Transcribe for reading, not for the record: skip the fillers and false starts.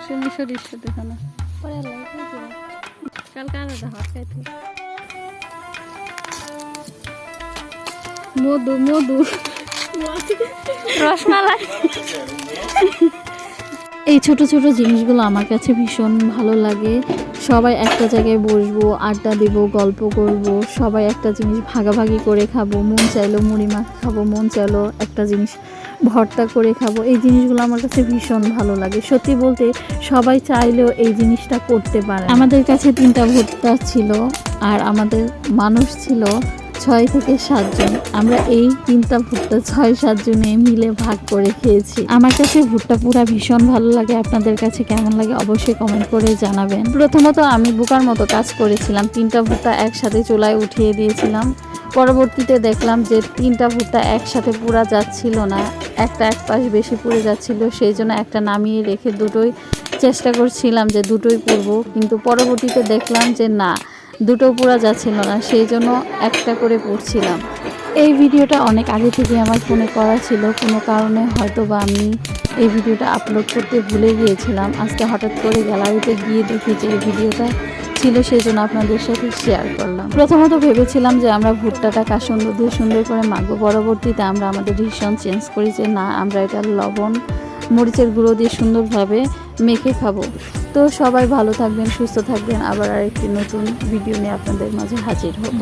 সুমি সরিষা দেখানো কালকে আলাদা হাত খাইতে মধু মধু রসমালাই। এই ছোট ছোট জিনিসগুলো আমার কাছে ভীষণ ভালো লাগে। সবাই একটা জায়গায় বসবো, আড্ডা দিব, গল্প করব, সবাই একটা জিনিস ভাগাভাগি করে খাবো। মন চাইলো মুড়ি মাছ খাবো, মন চাইলো একটা জিনিস ভর্তা করে খাবো। এই জিনিসগুলো আমার কাছে ভীষণ ভালো লাগে। সত্যি বলতে সবাই চাইলেও এই জিনিসটা করতে পারে। আমাদের কাছে 3টা ভুট্টা ছিল আর আমাদের মানুষ ছিল 6 থেকে 7 জন। আমরা এই 3টা ভুট্টা 6-7 জনে মিলে ভাগ করে খেয়েছি। আমার কাছে ভুট্টা পুরা ভীষণ ভালো লাগে। আপনাদের কাছে কেমন লাগে অবশ্যই কমেন্ট করে জানাবেন। প্রথমত আমি বোকার মতো কাজ করেছিলাম, 3টা ভুট্টা একসাথে চুলায় উঠিয়ে দিয়েছিলাম। পরবর্তীতে দেখলাম যে 3টা ভুট্টা একসাথে পুরা যাচ্ছিল না, একটা এক পাশ বেশি পুড়ে যাচ্ছিল। সেই জন্য একটা নামিয়ে রেখে দুটোই চেষ্টা করছিলাম যে দুটোই পুড়বো, কিন্তু পরবর্তীতে দেখলাম যে না, দুটো পুরা যাচ্ছিল না, সেই জন্য একটা করে পড়ছিলাম। এই ভিডিওটা অনেক আগে থেকে আমার ফোনে করা ছিল, কোনো কারণে হয়তো বা আমি এই ভিডিওটা আপলোড করতে ভুলে গিয়েছিলাম। আজকে হঠাৎ করে গ্যালারিতে গিয়ে দেখি যে এই ভিডিওটা ছিল, সেই জন্য আপনাদের সাথে শেয়ার করলাম। প্রথমত ভেবেছিলাম যে আমরা ভুট্টাটা কাসুন্দ দিয়ে সুন্দর করে মাখবো। পরবর্তীতে আমরা আমাদের ডিসিশন চেঞ্জ করি যে না, আমরা এটা লবণ মরিচের গুঁড়ো দিয়ে সুন্দরভাবে মেখে খাবো। তো সবাই ভালো থাকবেন, সুস্থ থাকবেন। আবার আরেকটি নতুন ভিডিও নিয়ে আপনাদের মাঝে হাজির হব।